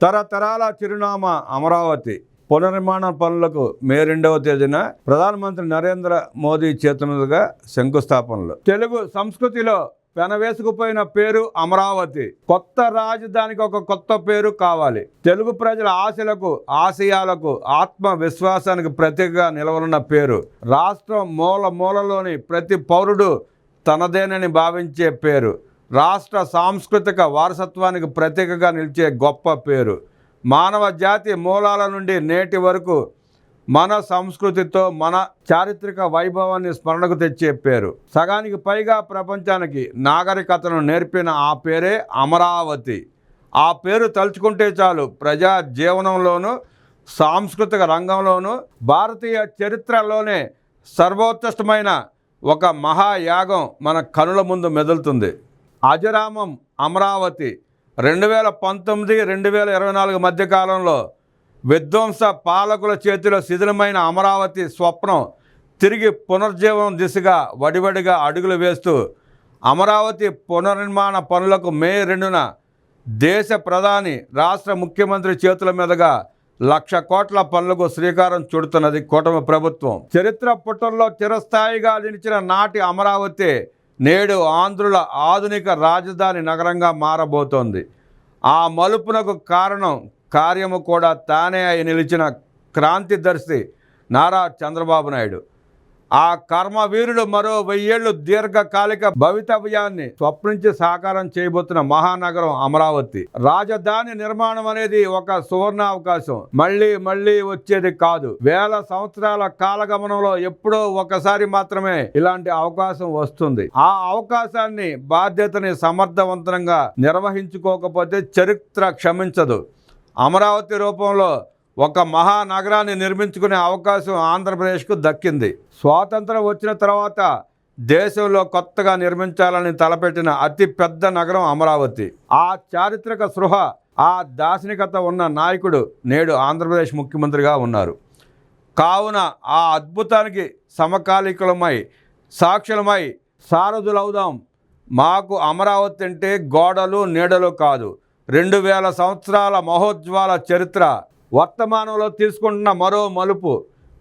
తరతరాల చిరునామా అమరావతి పునర్నిర్మాణ పనులకు మే 2వ తేదీన ప్రధానమంత్రి నరేంద్ర మోదీ చేతుల మీదుగా శంకుస్థాపనలు. తెలుగు సంస్కృతిలో పెనవేసుకుపోయిన పేరు అమరావతి. కొత్త రాజధానికి ఒక కొత్త పేరు కావాలి. తెలుగు ప్రజల ఆశలకు, ఆశయాలకు, ఆత్మ విశ్వాసానికి ప్రతీకగా నిలవనున్న పేరు. రాష్ట్రం మూల మూలలోని ప్రతి పౌరుడు తనదేనని భావించే పేరు. రాష్ట్ర సాంస్కృతిక వారసత్వానికి ప్రతీకగా నిలిచే గొప్ప పేరు. మానవ జాతి మూలాల నుండి నేటి వరకు మన సంస్కృతితో మన చారిత్రక వైభవాన్ని స్మరణకు తెచ్చే పేరు. సగానికి పైగా ప్రపంచానికి నాగరికతను నేర్పిన ఆ పేరే అమరావతి. ఆ పేరు తలుచుకుంటే చాలు ప్రజా జీవనంలోనూ సాంస్కృతిక రంగంలోనూ భారతీయ చరిత్రలోనే సర్వోత్కృష్టమైన ఒక మహాయాగం మన కనుల ముందు మెదులుతుంది. అజరామం అమరావతి 2019-2024 మధ్యకాలంలో విధ్వంస పాలకుల చేతిలో శిథిలమైన అమరావతి స్వప్నం తిరిగి పునర్జీవనం దిశగా వడివడిగా అడుగులు వేస్తూ అమరావతి పునర్నిర్మాణ పనులకు మే 2న దేశ ప్రధాని రాష్ట్ర ముఖ్యమంత్రి చేతుల మీదుగా 1,00,000 కోట్ల పనులకు శ్రీకారం చుడుతున్నది కూటమి ప్రభుత్వం. చరిత్ర పుటల్లో చిరస్థాయిగా నిలిచిన నాటి అమరావతి నేడు ఆంధ్రుల ఆధునిక రాజధాని నగరంగా మారబోతోంది. ఆ మలుపునకు కారణం కార్యము కూడా తానే అయి నిలిచిన క్రాంతిదర్శి నారా చంద్రబాబు నాయుడు. ఆ కర్మవీరుడు మరో 1000 ఏళ్లు దీర్ఘకాలిక భవితవ్యాన్ని స్వప్నించి సాకారం చేయబోతున్న మహానగరం అమరావతి. రాజధాని నిర్మాణం అనేది ఒక సువర్ణావకాశం. మళ్ళీ వచ్చేది కాదు. వేల సంవత్సరాల కాలగమనంలో ఎప్పుడో ఒకసారి మాత్రమే ఇలాంటి అవకాశం వస్తుంది. ఆ అవకాశాన్ని, బాధ్యతని సమర్థవంతంగా నిర్వహించుకోకపోతే చరిత్ర క్షమించదు. అమరావతి రూపంలో ఒక మహానగరాన్ని నిర్మించుకునే అవకాశం ఆంధ్రప్రదేశ్కు దక్కింది. స్వాతంత్రం వచ్చిన తర్వాత దేశంలో కొత్తగా నిర్మించాలని తలపెట్టిన అతి పెద్ద నగరం అమరావతి. ఆ చారిత్రక స్పృహ, ఆ దార్శనికత ఉన్న నాయకుడు నేడు ఆంధ్రప్రదేశ్ ముఖ్యమంత్రిగా ఉన్నారు. కావున ఆ అద్భుతానికి సమకాలీకులమై, సాక్షులమై సారథులవుదాం. మాకు అమరావతి అంటే గోడలు, నీడలు కాదు, 2000 సంవత్సరాల మహోజ్వల చరిత్ర. వర్తమానంలో తీసుకుంటున్న మరో మలుపు,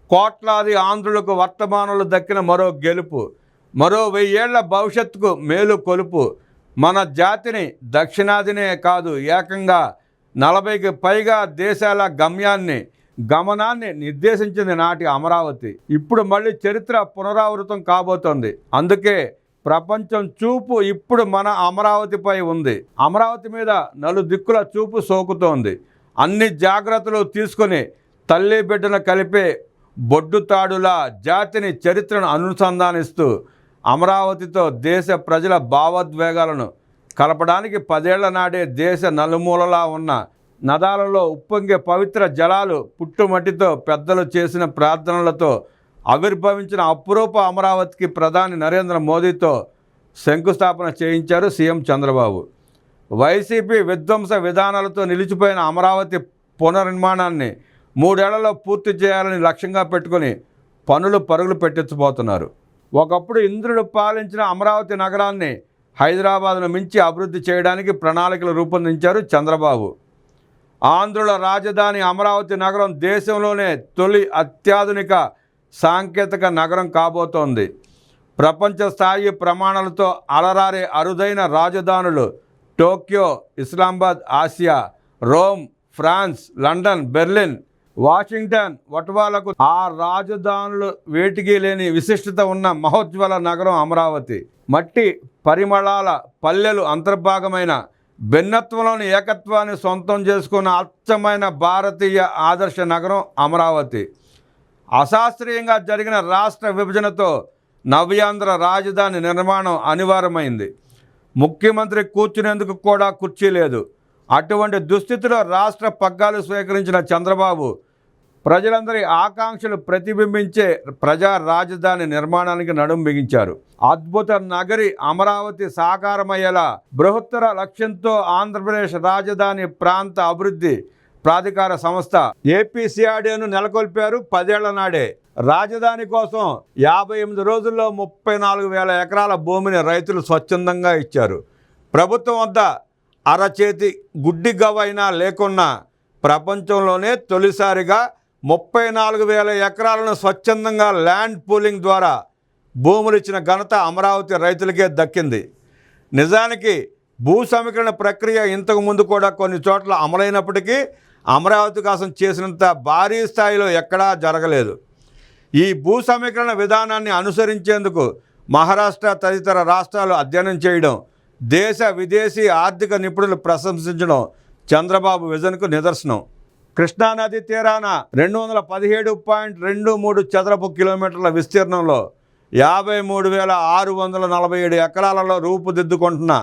కోట్లాది ఆంధ్రులకు వర్తమానంలో దక్కిన మరో గెలుపు, మరో 1000 ఏళ్ల భవిష్యత్తుకు మేలు కొలుపు. మన జాతిని దక్షిణాదినే కాదు, ఏకంగా 40కి పైగా దేశాల గమనాన్ని నిర్దేశించింది నాటి అమరావతి. ఇప్పుడు మళ్ళీ చరిత్ర పునరావృతం కాబోతోంది. అందుకే ప్రపంచం చూపు ఇప్పుడు మన అమరావతిపై ఉంది. అమరావతి మీద నలుదిక్కుల చూపు సోకుతోంది. అన్ని జాగ్రత్తలు తీసుకొని తల్లి బిడ్డను కలిపే బొడ్డుతాడులా జాతిని, చరిత్రను అనుసంధానిస్తూ అమరావతితో దేశ ప్రజల భావోద్వేగాలను కలపడానికి 10 ఏళ్ల నాడే దేశ నలుమూలలా ఉన్న నదాలలో ఉప్పొంగే పవిత్ర జలాలు పుట్టుమట్టితో పెద్దలు చేసిన ప్రార్థనలతో ఆవిర్భవించిన అపురూప అమరావతికి ప్రధాని నరేంద్ర మోదీతో శంకుస్థాపన చేయించారు సీఎం చంద్రబాబు. వైసీపీ విధ్వంస విధానాలతో నిలిచిపోయిన అమరావతి పునర్నిర్మాణాన్ని 3 ఏళ్లలో పూర్తి చేయాలని లక్ష్యంగా పెట్టుకుని పరుగులు పెట్టించబోతున్నారు. ఒకప్పుడు ఇంద్రుడు పాలించిన అమరావతి నగరాన్ని హైదరాబాద్ను మించి అభివృద్ధి చేయడానికి ప్రణాళికలు రూపొందించారు చంద్రబాబు. ఆంధ్రుల రాజధాని అమరావతి నగరం దేశంలోనే తొలి అత్యాధునిక సాంకేతిక నగరం కాబోతోంది. ప్రపంచ స్థాయి ప్రమాణాలతో అలరారే అరుదైన రాజధానులు Tokyo, Islamabad Asia, Rome, France, London, Berlin, Washington, వటవాలకు ఆ రాజధానులు వేటికి లేని విశిష్టత ఉన్న మహోజ్వల నగరం అమరావతి. మట్టి పరిమళాల పల్లెలు అంతర్భాగమైన భిన్నత్వంలోని ఏకత్వాన్ని సొంతం చేసుకున్న అచ్చమైన భారతీయ ఆదర్శ నగరం అమరావతి. అశాస్త్రీయంగా జరిగిన రాష్ట్ర విభజనతో నవ్యాంధ్ర రాజధాని నిర్మాణం అనివార్యమైంది. ముఖ్యమంత్రి కూర్చునేందుకు కూడా కుర్చీ లేదు. అటువంటి దుస్థితిలో రాష్ట్ర పగ్గాలు స్వీకరించిన చంద్రబాబు ప్రజలందరి ఆకాంక్షలు ప్రతిబింబించే ప్రజా రాజధాని నిర్మాణానికి నడుం బిగించారు. అద్భుత నగరి అమరావతి సాకారమయ్యేలా బృహత్తర లక్ష్యంతో ఆంధ్రప్రదేశ్ రాజధాని ప్రాంత అభివృద్ధి ప్రాధికార సంస్థ ఏపీసీఆర్డీను నెలకొల్పారు 10 ఏళ్ల నాడే. రాజధాని కోసం 58 రోజుల్లో 34,000 ఎకరాల భూమిని రైతులు స్వచ్ఛందంగా ఇచ్చారు. ప్రభుత్వం వద్ద అరచేతి గుడ్డి గవ్వైనా లేకున్నా ప్రపంచంలోనే తొలిసారిగా 34,000 ఎకరాలను స్వచ్ఛందంగా ల్యాండ్ పూలింగ్ ద్వారా భూములు ఇచ్చిన ఘనత అమరావతి రైతులకే దక్కింది. నిజానికి భూ సమీకరణ ప్రక్రియ ఇంతకు ముందు కూడా కొన్ని చోట్ల అమలైనప్పటికీ అమరావతి కోసం చేసినంత భారీ స్థాయిలో ఎక్కడా జరగలేదు. ఈ భూ సమీకరణ విధానాన్ని అనుసరించేందుకు మహారాష్ట్ర తదితర రాష్ట్రాలు అధ్యయనం చేయడం, దేశ విదేశీ ఆర్థిక నిపుణులు ప్రశంసించడం చంద్రబాబు విజన్కు నిదర్శనం. కృష్ణానది తీరాన 217.23 చదరపు కిలోమీటర్ల విస్తీర్ణంలో 53,647 ఎకరాలలో రూపుదిద్దుకుంటున్న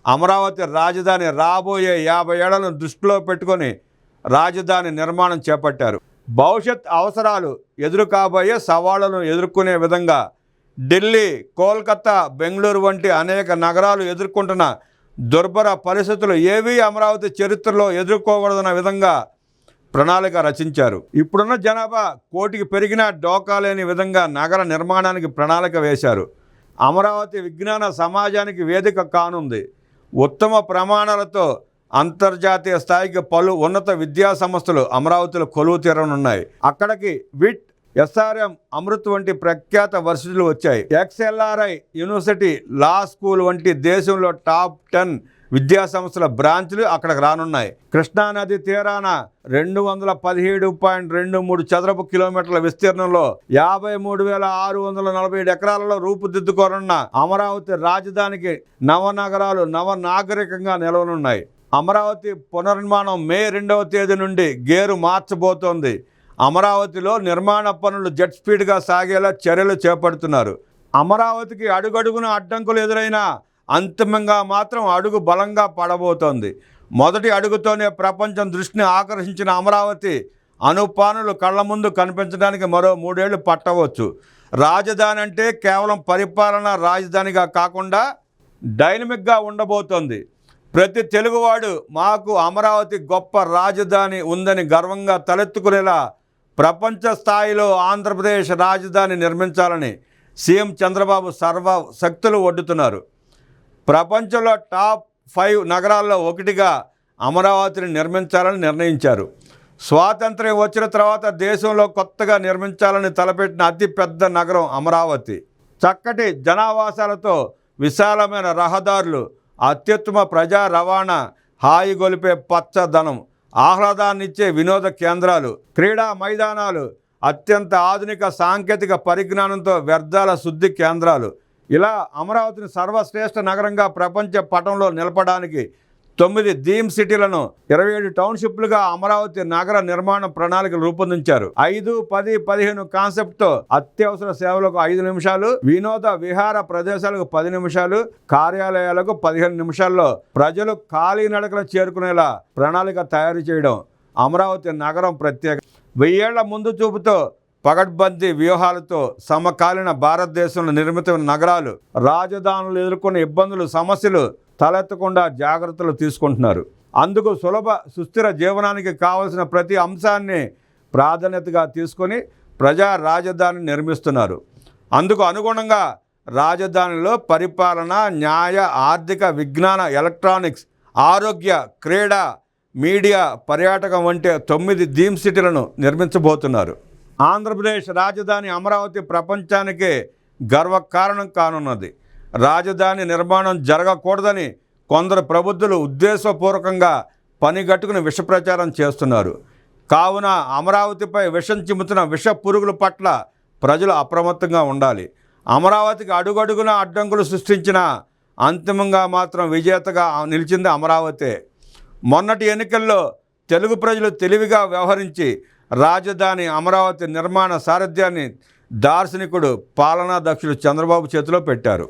అమరావతి రాజధాని రాబోయే 50 ఏళ్లను దృష్టిలో పెట్టుకొని రాజధాని నిర్మాణం చేపట్టారు. భవిష్యత్ అవసరాలు ఎదురు కాబోయే సవాళ్లను ఎదుర్కొనే విధంగా ఢిల్లీ, కోల్కతా, బెంగళూరు వంటి అనేక నగరాలు ఎదుర్కొంటున్న దుర్భర పరిస్థితులు ఏవీ అమరావతి చరిత్రలో ఎదుర్కోకూడదన్న విధంగా ప్రణాళిక రచించారు. ఇప్పుడున్న జనాభా 1 కోటికి పెరిగినా డోకా లేని విధంగా నగర నిర్మాణానికి ప్రణాళిక వేశారు. అమరావతి విజ్ఞాన సమాజానికి వేదిక కానుంది. ఉత్తమ ప్రమాణాలతో అంతర్జాతీయ స్థాయికి పలు ఉన్నత విద్యా సంస్థలు అమరావతిలో కొలువు తీరనున్నాయి. అక్కడికి విట్, ఎస్ఆర్ఎం, అమృత్ వంటి ప్రఖ్యాత వర్సిటీలు వచ్చాయి. XLRI యూనివర్సిటీ, లా స్కూల్ వంటి దేశంలో టాప్ 10 విద్యా సంస్థల బ్రాంచ్లు అక్కడికి రానున్నాయి. కృష్ణానది తీరాన 217.23 చదరపు కిలోమీటర్ల విస్తీర్ణంలో 53,647 ఎకరాలలో రూపుదిద్దుకోనున్న అమరావతి రాజధానికి నవనగరాలు నవనాగరికంగా నిలవనున్నాయి. అమరావతి పునర్నిర్మాణం మే 2వ తేదీ నుండి గేరు మార్చబోతోంది. అమరావతిలో నిర్మాణ పనులు జెట్ స్పీడ్గా సాగేలా చర్యలు చేపడుతున్నారు. అమరావతికి అడుగడుగున అడ్డంకులు ఎదురైనా అంతిమంగా మాత్రం అడుగు బలంగా పడబోతోంది. మొదటి అడుగుతోనే ప్రపంచం దృష్టిని ఆకర్షించిన అమరావతి అనుపానులు కళ్ళ ముందు కనిపించడానికి మరో 3 ఏళ్లు పట్టవచ్చు. రాజధాని అంటే కేవలం పరిపాలనా రాజధానిగా కాకుండా డైనమిక్గా ఉండబోతోంది. ప్రతి తెలుగువాడు మాకు అమరావతి గొప్ప రాజధాని ఉందని గర్వంగా తలెత్తుకునేలా ప్రపంచ స్థాయిలో ఆంధ్రప్రదేశ్ రాజధాని నిర్మించాలని సీఎం చంద్రబాబు సర్వ శక్తులు ఒడ్డుతున్నారు. ప్రపంచంలో టాప్ 5 నగరాల్లో ఒకటిగా అమరావతిని నిర్మించాలని నిర్ణయించారు. స్వాతంత్ర్యం వచ్చిన తర్వాత దేశంలో కొత్తగా నిర్మించాలని తలపెట్టిన అతిపెద్ద నగరం అమరావతి. చక్కటి జనావాసాలతో, విశాలమైన రహదారులు, అత్యుత్తమ ప్రజా రవాణా, హాయి గొలిపే పచ్చదనం, ఆహ్లాదాన్నిచ్చే వినోద కేంద్రాలు, క్రీడా మైదానాలు, అత్యంత ఆధునిక సాంకేతిక పరిజ్ఞానంతో వ్యర్థాల శుద్ధి కేంద్రాలు, ఇలా అమరావతిని సర్వశ్రేష్ఠ నగరంగా ప్రపంచ పటంలో నిలపడానికి 9 థీమ్ సిటీలను 27 టౌన్షిప్లుగా అమరావతి నగర నిర్మాణ ప్రణాళికలు రూపొందించారు. 5, 10, 15 కాన్సెప్ట్తో అత్యవసర సేవలకు 5 నిమిషాలు, వినోద విహార ప్రదేశాలకు 10 నిమిషాలు, కార్యాలయాలకు 15 నిమిషాల్లో ప్రజలు కాలినడకన చేరుకునేలా ప్రణాళిక తయారు చేయడం అమరావతి నగరం ప్రత్యేక. 1000 ఏళ్ల ముందు చూపుతో, పగడ్బందీ వ్యూహాలతో సమకాలీన భారతదేశంలో నిర్మితమైన నగరాలు రాజధానులు ఎదుర్కొన్న ఇబ్బందులు, సమస్యలు తలెత్తకుండా జాగ్రత్తలు తీసుకుంటున్నారు. అందుకు సులభ సుస్థిర జీవనానికి కావలసిన ప్రతి అంశాన్ని ప్రాధాన్యతగా తీసుకొని ప్రజా రాజధాని నిర్మిస్తున్నారు. అందుకు అనుగుణంగా రాజధానిలో పరిపాలన, న్యాయ, ఆర్థిక, విజ్ఞాన, ఎలక్ట్రానిక్స్, ఆరోగ్య, క్రీడా, మీడియా, పర్యాటకం వంటి 9 థీమ్ సిటీలను నిర్మించబోతున్నారు. ఆంధ్రప్రదేశ్ రాజధాని అమరావతి ప్రపంచానికే గర్వకారణం కానున్నది. రాజధాని నిర్మాణం జరగకూడదని కొందరు ప్రబుద్ధులు ఉద్దేశపూర్వకంగా పనిగట్టుకుని విష ప్రచారం చేస్తున్నారు. కావున అమరావతిపై విషం చిమ్ముతున్న విష పురుగుల పట్ల ప్రజలు అప్రమత్తంగా ఉండాలి. అమరావతికి అడుగడుగున అడ్డంకులు సృష్టించిన అంతిమంగా మాత్రం విజేతగా నిలిచింది అమరావతే. మొన్నటి ఎన్నికల్లో తెలుగు ప్రజలు తెలివిగా వ్యవహరించి రాజధాని అమరావతి నిర్మాణ సారథ్యాన్ని దార్శనికుడు, పాలనా దక్షుడు చంద్రబాబు చేతిలో పెట్టారు.